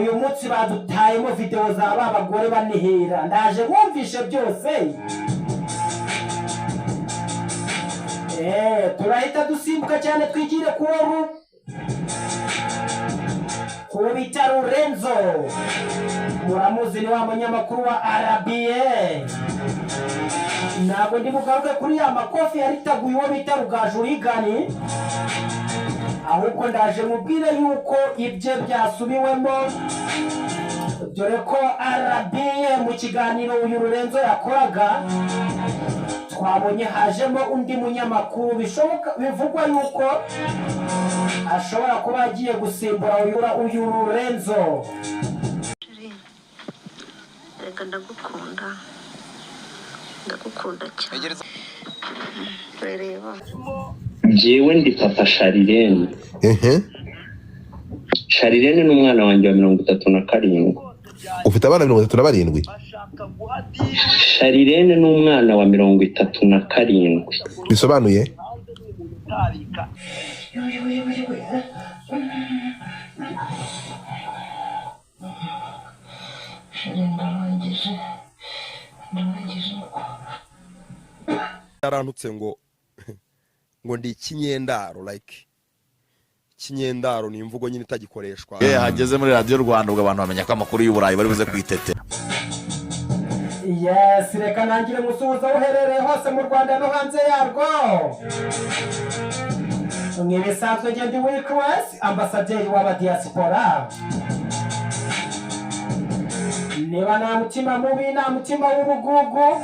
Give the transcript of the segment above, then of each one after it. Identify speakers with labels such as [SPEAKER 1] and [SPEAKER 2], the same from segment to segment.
[SPEAKER 1] uyu munsi badutayemo video za babagore banihera ndaje wumvishe byose. Turahita dusimbuka cyane twigire ku bitaro Renzo. Muramuzi ni wa munyamakuru wa RBA. Ntabwo ndi bugaruke kuri ya makofi yaritaguye uwo bita Rugajurigani, ahubwo ndaje mubwire yuko ibye byasubiwemo, dore ko RBA mu kiganiro uyu Renzo yakoraga twabonye hajemo undi munyamakuru bivugwa yuko ashobora kuba agiye gusimbura uyu Renzo.
[SPEAKER 2] Reka ndagukunda cyane.
[SPEAKER 3] Jewe ndi papa Sharirene. Sharirene ni umwana wanjye wa 37.
[SPEAKER 4] Ufite abana 37?
[SPEAKER 3] Sharirene ni umwana wa 37.
[SPEAKER 4] Bisobanuye?
[SPEAKER 5] Yarantutse ngo ndi ikinyendaro, like ikinyendaro ni imvugo nyine itagikoreshwa.
[SPEAKER 6] Hageze muri Radio Rwanda ubwo abantu bamenya ko amakuru y'Uburayi bari buze kwitetera.
[SPEAKER 1] Yes, reka nangire musuhuza uherereye hose mu Rwanda no hanze yarwo. Ngibisanzwe ngende Weekwas, ambasaderi wa diaspora. Niba nta mutima mubi nta mutima w'ubugugu,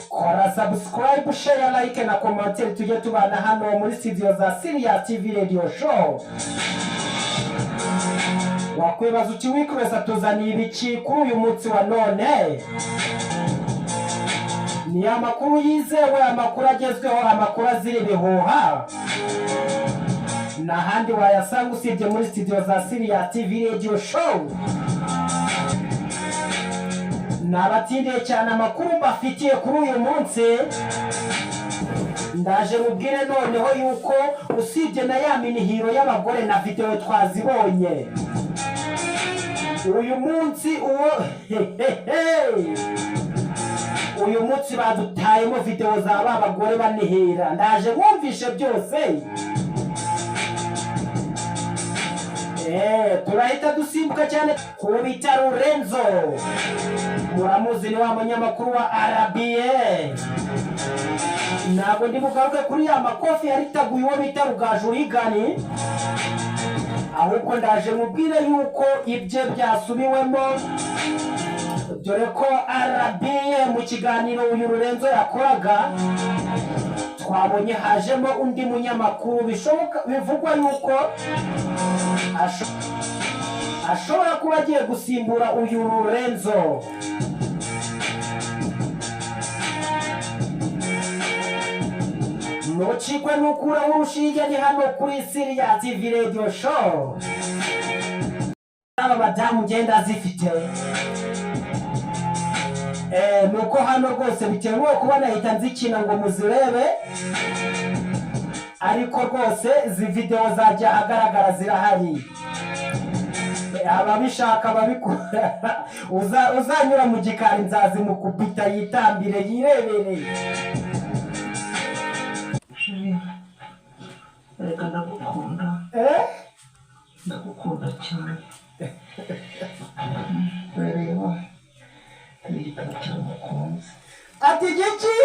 [SPEAKER 1] kora subscribe, share, like na comment tujye tubana hano muri studio za Sirius TV Radio Show. Wakwibaza uti Weekwas atuzaniye ibiki kuri uyu munsi wa none? Ni amakuru yizewe, amakuru agezweho, amakuru azira ibihuha. N'ahandi wayasanga usibye muri studio za Sirius TV Radio Show. Nabatindiye cyane amakuru mbafitiye kuri uyu munsi. Ndaje mubwire noneho yuko usibye na ya minihiro y'abagore na video twazibonye, uyu munsi badutayemo video za babagore banihera. Ndaje wumvishe byose. Turahita dusimbuka cyane ku bitaro Renzo. Muramuzi ni wa munyamakuru wa RBA. Ntabwo ndi bugaruke kuri ya makofi yaritaguye uwo bita Rugajurigani, ahubwo ndaje mubwire yuko ibye byasubiwemo, dore ko RBA mu kiganiro uyu Renzo yakoraga twabonye hajemo undi munyamakuru bivugwa yuko ashobora kuba agiye gusimbura uyu Renzo. Ntucikwe n'ukuraho urushinge, ni hano kuri Sirius TV Radio Show. Aba badamu ngenda zifite nuko hano rwose bitewe kuba nahita nzikina ngo muzirebe, ariko rwose izi video zajya agaragara zirahari. Ababishaka babikora uzanyura mu gikari nzazimukubita yitambire yirebere.
[SPEAKER 2] Reka ndagukunda. Ndagukunda cyane. Reba igitabo cy'umukunzi.
[SPEAKER 1] Ati giki?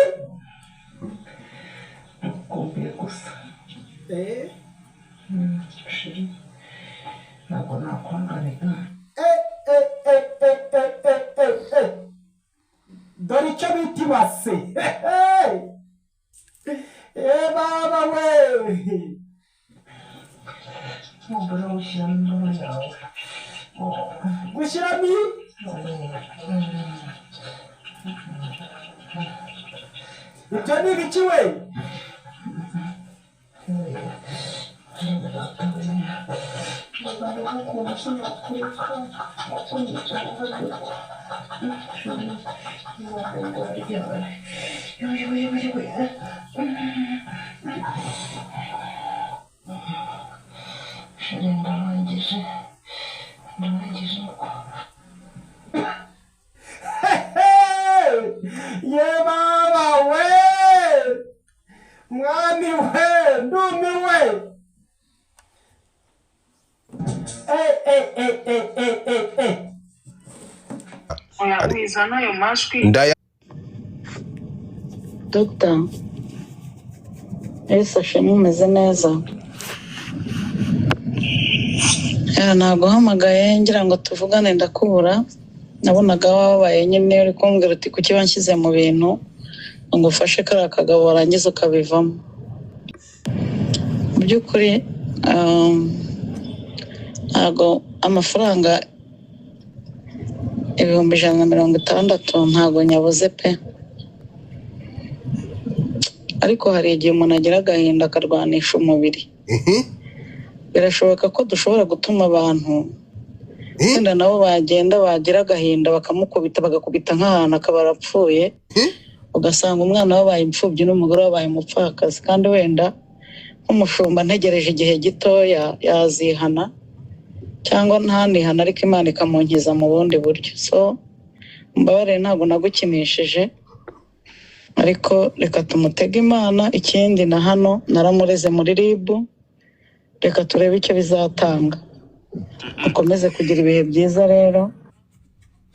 [SPEAKER 2] Ndagukumbuye gusa. Shiri. Ntabwo nakwangarika.
[SPEAKER 1] Dore icyo bita ibase. Baba we.
[SPEAKER 2] Mbona ushyiramo imboro yawe.
[SPEAKER 1] Gushyiramo ibyo ni ibiki we?
[SPEAKER 2] Sharinda wangije ndangije
[SPEAKER 1] ye baba we mwami we ndumiwe
[SPEAKER 2] oya wizana ayo majwi
[SPEAKER 4] ndaya
[SPEAKER 7] Dr. Ese mumeze neza naguhamagaye ngira ngo tuvugane ndakubura nabonaga wabaye nyine uri kumbwira uti kuki banshyize mu bintu ngo ufashe kariya kagabo warangiza ukabivamo mu by'ukuri ntabwo amafaranga 160 ntabwo nyabuze pe ariko hari igihe umuntu agira agahinda akarwanisha umubiri birashoboka ko dushobora gutuma abantu wenda nabo bagenda bagira agahinda bakamukubita bagakubita nk'ahantu akaba arapfuye ugasanga umwana wabaye imfubyi n'umugore wabaye umupfakazi kandi wenda nk'umushumba ntegereje igihe gitoya yazihana cyangwa ntanihana ariko Imana ikamunkiza mu bundi buryo so mbabarire ntabwo nagukinishije ariko reka tumutege Imana ikindi na hano naramureze muri RIB reka turebe icyo bizatanga ukomeze kugira ibihe byiza rero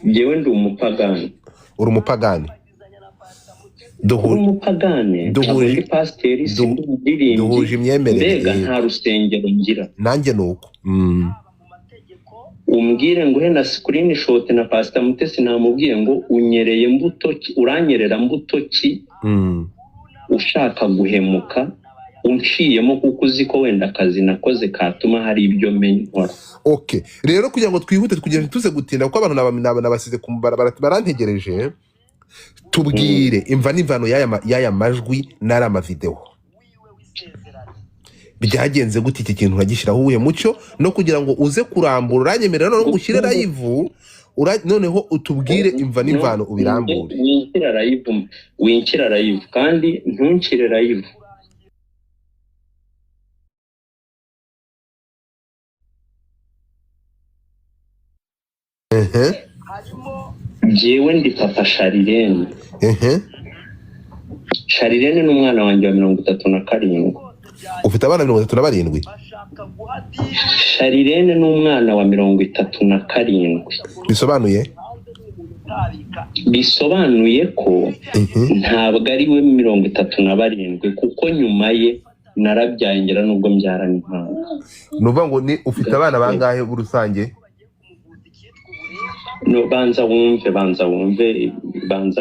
[SPEAKER 3] njyewe ndi umupagani
[SPEAKER 4] uri umupagani
[SPEAKER 3] duhuje pasiteri
[SPEAKER 4] duhuje imyemerere
[SPEAKER 3] mbega nta rusengero ngira
[SPEAKER 4] nanjye nuko
[SPEAKER 3] umbwire ngo henda screenshot na Pastor Mutesi namubwiye ngo unyereye mbuto ki uranyerera mbuto ki ushaka guhemuka unciyemo kuko uzi ko wenda akazi nakoze katuma hari ibyo menyora.
[SPEAKER 4] Okay rero kugira ngo twihute kugira tuze gutinda kuko abantu nabasize barantegereje tubwire imva n'imvano yaya majwi n'ara amavideo byagenze gute iki kintu uragishyiraho uwuhe mucyo no kugira ngo uze kurambura uranyemerera no gushyira live noneho utubwire imva n'imvano ubirambure
[SPEAKER 3] winkira live kandi ntunkire live jewe ndi papa Sharirene Sharirene n'umwana wanjye wa 37
[SPEAKER 4] ufite abana 37
[SPEAKER 3] Sharirene n'umwana wa 37 bisobanuye ko ntabwo ari we 37 kuko nyuma ye narabyangera nubwo mbyarana impanga
[SPEAKER 4] nuvuga ngo ni ufite abana bangahe burusange
[SPEAKER 3] no banza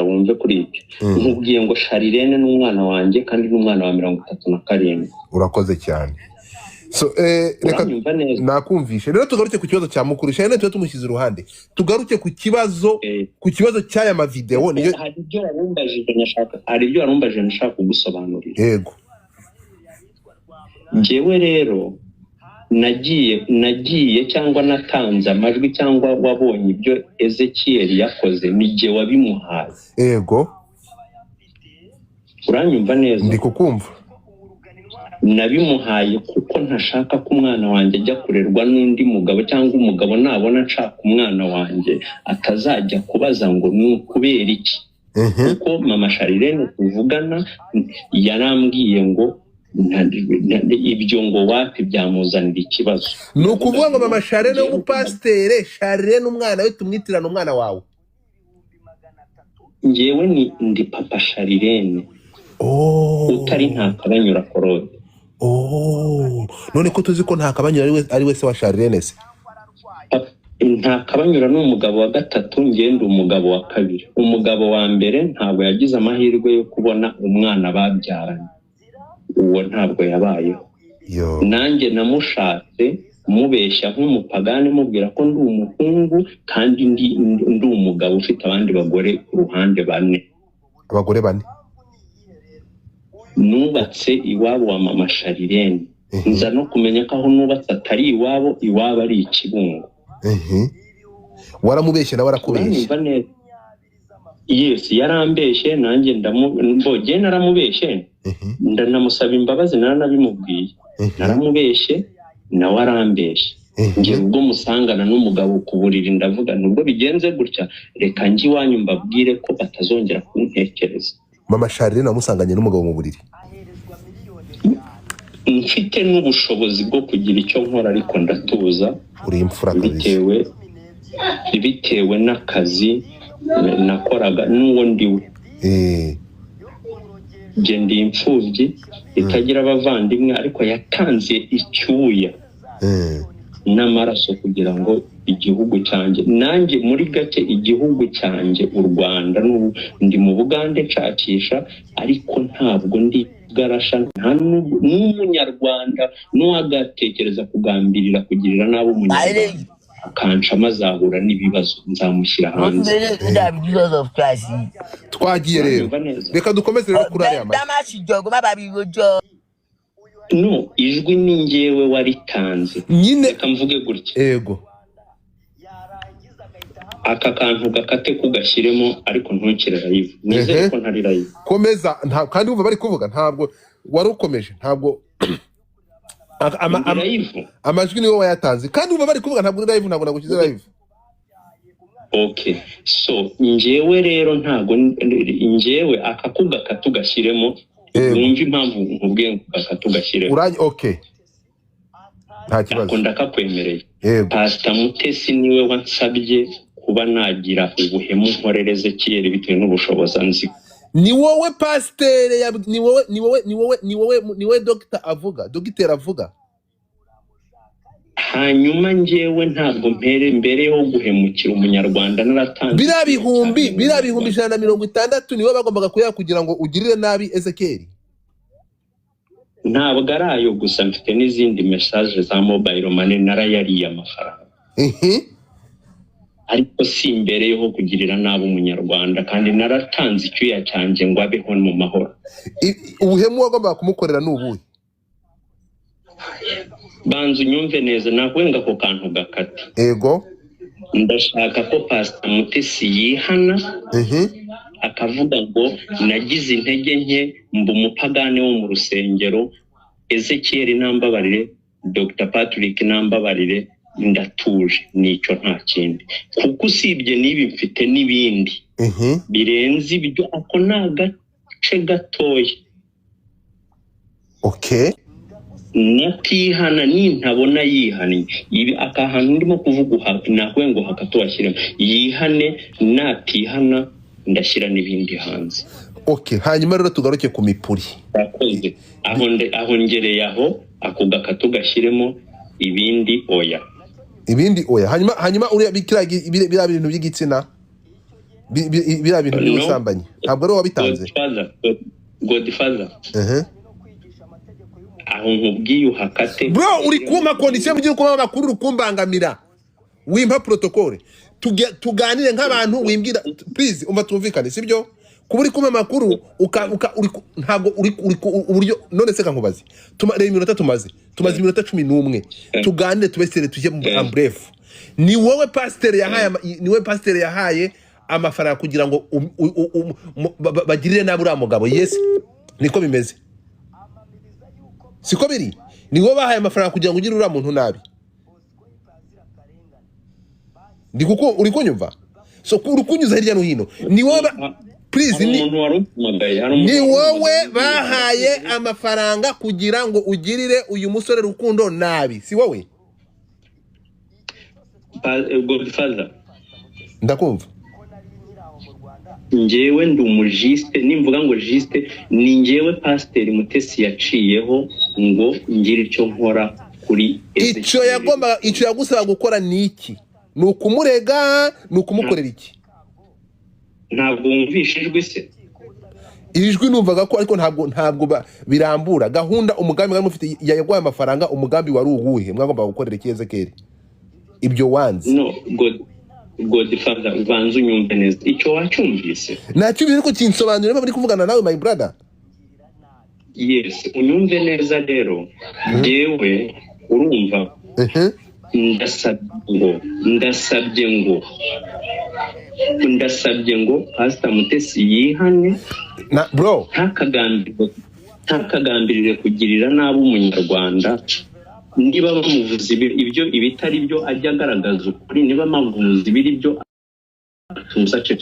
[SPEAKER 3] wumve kuri ibyo nkubwiye ngo Sharirene n'umwana wanjye kandi n'umwana wa 37
[SPEAKER 4] urakoze cyane so reka nakumvishe rero tugaruke ku kibazo cya mukuru Sharirene tuba tumushyize uruhande tugaruke ku kibazo cy'aya mavideo niyo
[SPEAKER 3] hari ibyo warumbajije nashaka kugusobanurira
[SPEAKER 4] yego
[SPEAKER 3] njyewe rero nagiye cyangwa natanze amajwi cyangwa wabonye ibyo Ezekiel yakoze nijye wabimuhaye
[SPEAKER 4] yego
[SPEAKER 3] uranyumva neza
[SPEAKER 4] ndi kukumva
[SPEAKER 3] nabimuhaye kuko ntashaka ko umwana wanjye ajya kurerwa n'undi mugabo cyangwa umugabo nabona nshaka umwana wanjye atazajya kubaza ngo ni kubera iki kuko mama Sharirene tuvugana yarambwiye ngo ibyo ngo wapi byamuzanira ikibazo
[SPEAKER 4] ni ukuvuga ngo mama Sharirene w'umupasiteri Sharirene umwana we tumwitirana umwana wawe
[SPEAKER 3] njyewe ndi papa Sharirene utari ntakabanyura korode
[SPEAKER 4] none ko tuzi ko ntakabanyura ari we se wa Sharirene se
[SPEAKER 3] ntakabanyura n'umugabo wa gatatu ngende umugabo wa kabiri umugabo wa mbere ntabwo yagize amahirwe yo kubona umwana babyaranye uwo ntabwo yabayeho nanjye namushatse mubeshya nk'umupagani mubwira ko ndi umuhungu kandi ndi umugabo ufite abandi bagore ku ruhande
[SPEAKER 4] abagore bane
[SPEAKER 3] nubatse iwabo wa mama Sharirene nza no kumenya ko aho nubatse atari iwabo ari ikibungo
[SPEAKER 4] waramubeshye nawe arakubeshye
[SPEAKER 3] yes yarambeshye nanjye ndamubogeye naramubeshye ndanamusaba imbabazi naranabimubwiye naramubeshye nawe arambeshye ngiye ubwo musangana n'umugabo ku buriri ndavuga nubwo bigenze gutya reka ngi wanyu mbabwire ko batazongera kuntekereza.
[SPEAKER 4] Mama Charlene namusanganye n'umugabo mu buriri.
[SPEAKER 3] Mfite n'ubushobozi bwo kugira icyo nkora ariko ndatuza
[SPEAKER 4] uri imfura
[SPEAKER 3] bitewe n'akazi nakoraga n'uwo ndiwe. Je ndi imfubyi itagira abavandimwe ariko yatanze icyuya n'amaraso kugira ngo igihugu cyanjye nanjye muri gake igihugu cyanjye u Rwanda ndi mu Bugande nshakisha ariko ntabwo ndi garasha nta n'umunyarwanda n'uwagatekereza kugambirira kugirira nabo umunyarwanda akanca mazahura n'ibibazo nzamushyira hanze.
[SPEAKER 4] Twagiye rero reka dukomeze rero kuri aya
[SPEAKER 3] no ijwi ni njyewe waritanze
[SPEAKER 4] nyine
[SPEAKER 3] reka mvuge gutya
[SPEAKER 4] yego
[SPEAKER 3] aka kantu gakate kugashyiremo ariko ntukire live nizere ko ntari live
[SPEAKER 4] komeza kandi umva bari kuvuga ntabwo wari ukomeje ntabwo amajwi niwe wayatanze kandi umva bari kuvuga ntabwo live ntabwo nagukize live.
[SPEAKER 3] Okay so njyewe rero ntabwo njyewe akakuga katugashyiremo wumva impamvu nkubwiye katugashyiremo
[SPEAKER 4] okay nta kibazo
[SPEAKER 3] akunda kakwemereye. Pastor Mutesi niwe wansabye kuba nagira ubuhemu nkorereze kiyeri bitewe n'ubushobozi nzi.
[SPEAKER 4] Ni wowe pasteur ni wowe dogiteri avuga
[SPEAKER 3] hanyuma njyewe ntabwo mbereho guhemukira umunyarwanda naratanze
[SPEAKER 4] bira bihumbi 160 niwe bagombaga kuya kugira ngo ugirire nabi Ezekiel.
[SPEAKER 3] Ntabwo arayo gusa mfite n'izindi message za mobile money narayariye amafaranga ariko si imbereho kugirira nabi umunyarwanda kandi naratanze icyuya cyanjye ngo abeho mu mahoro.
[SPEAKER 4] Ubuhemu wagombaga kumukorera n'ubuhe?
[SPEAKER 3] Banzu nyumve neza nakwenga ko kantu gakati
[SPEAKER 4] ego
[SPEAKER 3] ndashaka ko Pastor Mutesi yihana akavuga ngo nagize intege nke mbu umupagane wo mu rusengero Ezekiel nambabarire Dr Patrick nambabarire ndatuje nicyo nta kindi kuko usibye nibi mfite n'ibindi birenze ibyo ako nagace gatoya.
[SPEAKER 4] Okay
[SPEAKER 3] natihana nintabona yihani ibi akahantu ndimo kuvuga nakwengo hakatwashyira yihane natihana ndashyira n'ibindi hanze.
[SPEAKER 4] Okay hanyuma rero tugaruke ku mipuri
[SPEAKER 3] akoze aho ngereye aho akuga katugashyiremo ibindi oya
[SPEAKER 4] hanyuma uri bira bintu by'igitsina bira bintu by'ubusambanyi ntabwo ari wabitanze
[SPEAKER 3] Godfather aho nkubwiye uhakate
[SPEAKER 4] bro uri kuma condition mugiye kuba makuru rukumbangamira wimpa protocole tuganire nk'abantu wimbwira please umva tumvikane sibyo kuba uri kuma makuru ntabwo uri uburyo none se kankubaze reba iminota tumaze iminota 11 tuganire tubesere tujye mu bref ni wowe pasteur yahaye amafaranga kugira ngo bagirire nabi uriya mugabo yes niko bimeze siko biri ni wowe bahaye amafaranga kugira ngo ugire uriya muntu nabi ndi kuko uri kunyumva so uri kunyuza hirya no hino ni wowe please ni wowe bahaye amafaranga kugira ngo ugirire uyu musore rukundo nabi si wowe
[SPEAKER 3] Godfather
[SPEAKER 4] ndakumva
[SPEAKER 3] njyewe ndi umujiste nimvuga ngo jiste ni njyewe Pasteur Mutesi yaciyeho ngo ngire icyo nkora kuri
[SPEAKER 4] icyo yagusaba gukora niki ni ukumurega ni ukumukorera iki
[SPEAKER 3] ntabwo wumvishijwe se
[SPEAKER 4] ijwi numvaga ko ariko ntabwo birambura gahunda umugambi mwari mufite yagwaye amafaranga umugambi wari uwuhe mwagomba gukorera Ezekiel ibyo wanze
[SPEAKER 3] no Godfather ubanza unyumve neza icyo wacyumvise
[SPEAKER 4] nacyo biri ko kinsobanurira bari kuvugana nawe my brother
[SPEAKER 3] yes unyumve neza rero yewe urumva ndasabye ngo Pastor Mutesi yihane
[SPEAKER 4] na bro
[SPEAKER 3] ntakagambirire kugirira nabi umunyarwanda niba bamuvuza ibyo ibitari byo ajya agaragaza ukuri, niba bamuvuza ibiri byo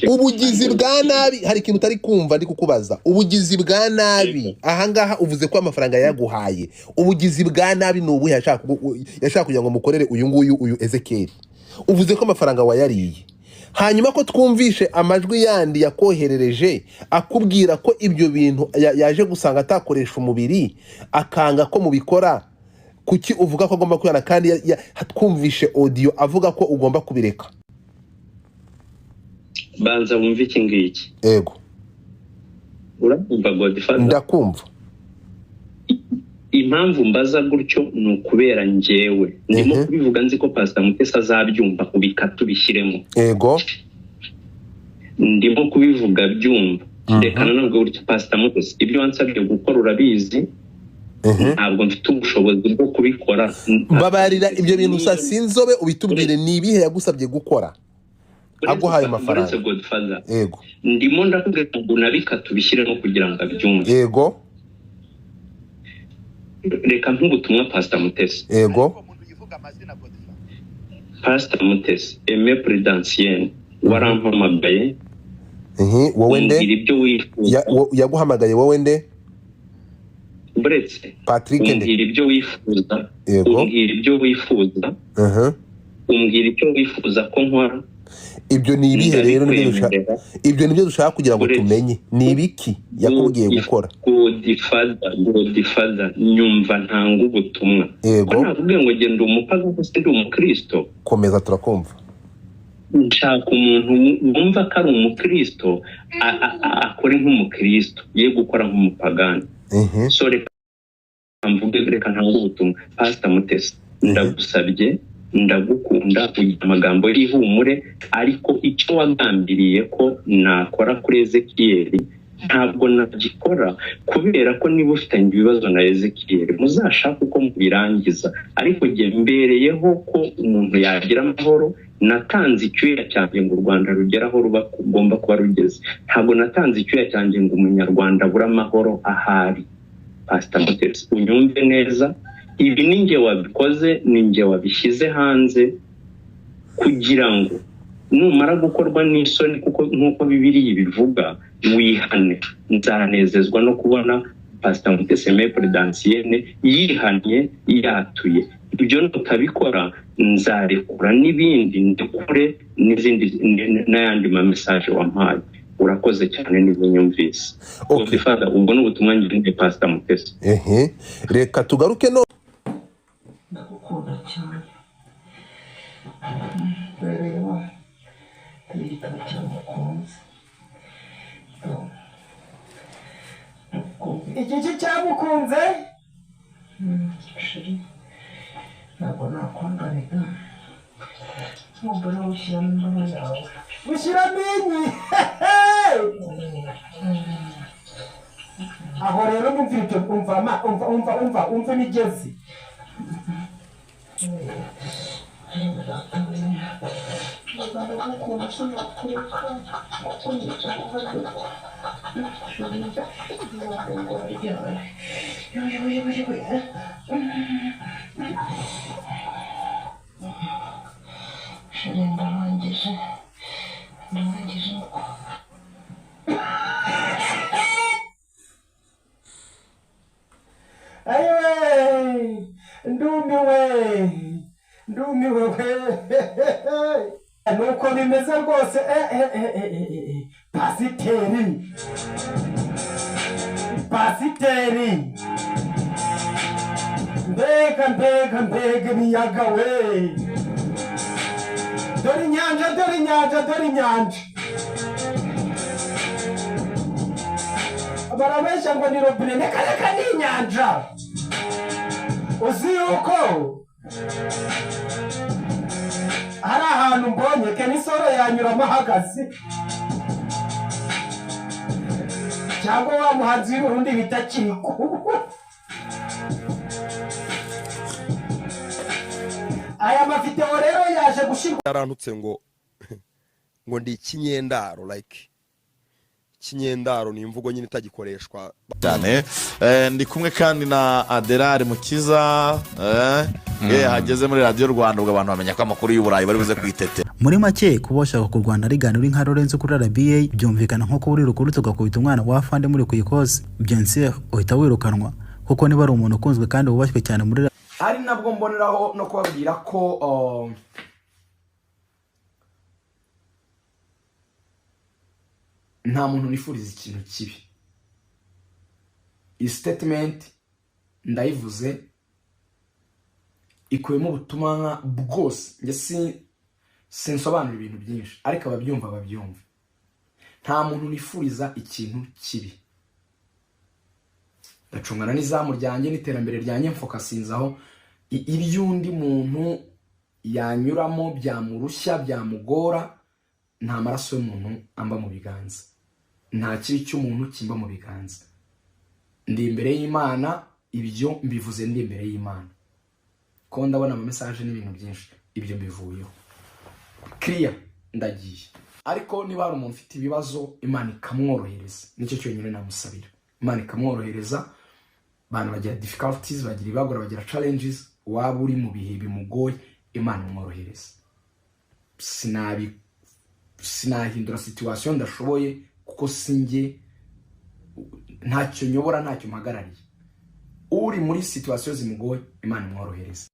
[SPEAKER 4] ubugizi bwa nabi. Hari ikintu utari kumva ndi kukubaza. Ubugizi bwa nabi ahangaha uvuze ko amafaranga yaguhaye. Ubugizi bwa nabi ni ubuhe yashaka kugira ngo mukorere uyu Ezekiel? Uvuze ko amafaranga wayariye, hanyuma ko twumvishe amajwi yandi yakoherereje akubwira ko ibyo bintu yaje gusanga atakoresha umubiri, akanga ko mubikora. Kuki uvuga ko agomba kuyana kandi twumvishe audio avuga ko ugomba kubireka?
[SPEAKER 3] Banza wumve iki ngiki.
[SPEAKER 4] Ego.
[SPEAKER 3] Urumva Godfather?
[SPEAKER 4] Ndakumva.
[SPEAKER 3] Impamvu mbaza gutyo ni ukubera njyewe ndimo kubivuga nzi ko Pastor Mutesi azabyumva kubikatu bishyiremo.
[SPEAKER 4] Ego.
[SPEAKER 3] Ndimo kubivuga byumva. Reka nanone gutyo Pastor Mutesi ibyo wansabye gukora urabizi. Ntabwo mfite ubushobozi bwo kubikora.
[SPEAKER 4] Babarira ibyo bintu usasa inzobe ubitubwire ni ibihe yagusabye gukora aguhaye amafaranga. Ego.
[SPEAKER 3] Ndimo ndakubwira ngo nabikatu bishyiremo kugira ngo abyumve.
[SPEAKER 4] Ego.
[SPEAKER 3] Reka nk'ubutumwa Pastor Mutesi.
[SPEAKER 4] Ego.
[SPEAKER 3] Pastor Mutesi Aime Prudentienne warampamagaye.
[SPEAKER 4] Wowe nde?
[SPEAKER 3] Ibyo wifuza.
[SPEAKER 4] Yaguhamagaye wowe nde?
[SPEAKER 3] Bretse.
[SPEAKER 4] Patrick nde?
[SPEAKER 3] Umbwira ibyo wifuza.
[SPEAKER 4] Ego.
[SPEAKER 3] Umbwira ibyo wifuza. Umbwira icyo wifuza ko nkora.
[SPEAKER 4] Ibyo ni ibihe rero nibyo dushaka kugira ngo tumenye ni ibiki yakubwiye gukora.
[SPEAKER 3] Godfather nyumva ntanga ubutumwa.
[SPEAKER 4] Ego.
[SPEAKER 3] Nakubwiye ngo genda umupagani se ndi umukristo.
[SPEAKER 4] Komeza turakumva.
[SPEAKER 3] Nshaka umuntu wumva ko ari umukristo akore nk'umukristo ye gukora nk'umupagani. So reka mvuge reka ntanga ubutumwa. Pastor Mutesi ndagusabye ndagukunda ugira amagambo y'ihumure, ariko icyo wagambiriye ko nakora kuri Ezekiel ntabwo nagikora, kubera ko niba ufitanye ibibazo na Ezekiel muzashaka uko mubirangiza. Ariko mbereyeho ko umuntu yagira amahoro. Natanze icyuya cyanjye ngo u Rwanda rugeraho rugomba kuba rugeze. Ntabwo natanze icyuya cyanjye ngo umunyarwanda abura amahoro ahari. Pastor Mutesi unyumve neza, ibi ninjye wabikoze, ninjye wabishyize hanze kugira ngo numara gukorwa n'isoni, kuko nkuko Bibiliya bivuga wihane. Nzanezezwa no kubona Pastor Mutesi Aime Prudentienne yihanye yatuye. Ibyo nutabikora nzarekura n'ibindi ndekure n'izindi n'ayandi ma message wampaye. Urakoze cyane n'ibinyumvise. Godfather ubwo n'ubutumwa ngende Pastor Mutesi.
[SPEAKER 4] Reka tugaruke no
[SPEAKER 8] ndagukunda cyane. Rero tuyita cyamukunze.
[SPEAKER 1] Iki cyamukunze?
[SPEAKER 8] Shiri. Ntabwo nakwangarega. Mbona ushyiramo imbaraga yawe.
[SPEAKER 1] Ushyiramo inyi. Aho rero mumvite umva imigezi. Ayiwe, ndumiwe we. Nuko bimeze rwose. Pasiteri mbega imiyaga we. Dore inyanja. Barabeshya ngo ni robine, reka ni inyanja. Uzi yuko hari ahantu mbonye Kenisoro yanyuramo ahagaze, cyangwa wa muhanzi w'Uburundi bita Kiriku. Aya mafiteo rero yaje gushirwa
[SPEAKER 5] yarantutse ngo ndi ikinyendaro, like kinyendaro ni imvugo nyine itagikoreshwa
[SPEAKER 6] cyane. Ndi kumwe kandi na Adelari Mukiza hageze muri Radio Rwanda ubwo abantu bamenya ko amakuru y'uburayi bari buze kwitetera.
[SPEAKER 9] Muri make kuba washaka ku Rwanda riganira nka Lorenzo kuri RBA byumvikana nko kuri rukuru tugakubita umwana wa fande muri kuyikoze bien sûr uhita wirukanwa kuko niba ari umuntu ukunzwe kandi wubashywe cyane muri
[SPEAKER 1] ari nabwo mboneraho no kubabwira ko nta muntu nifuriza ikintu kibi. Iyi statement ndayivuze ikuyemo ubutumwa bwose nge sinsobanura ibintu byinshi ariko ababyumva babyumva. Nta muntu nifuriza ikintu kibi. Ndacungana n'izamu ryanjye n'iterambere ryanjye mfokasinzaho iby'undi muntu yanyuramo byamurushya byamugora. Nta maraso y'umuntu amba mu biganza, nta kibi cy'umuntu kimba mu biganza. Ndi imbere y'Imana, ibyo mbivuze ndi imbere y'Imana ko ndabona ama message n'ibintu byinshi ibyo mbivuyeho clear ndagiye. Ariko niba hari umuntu ufite ibibazo Imana ikamworohereza, nicyo cyonyine namusabira. Imana ikamworohereza. Abantu bagira difficulties, bagira ibagora, bagira challenges, waba uri mu bihe bimugoye Imana imworohereza. Sinahindura situation ndashoboye kuko sinjye ntacyo nyobora ntacyo mpagarariye. Uri muri situation zimugoye Imana imworohereza.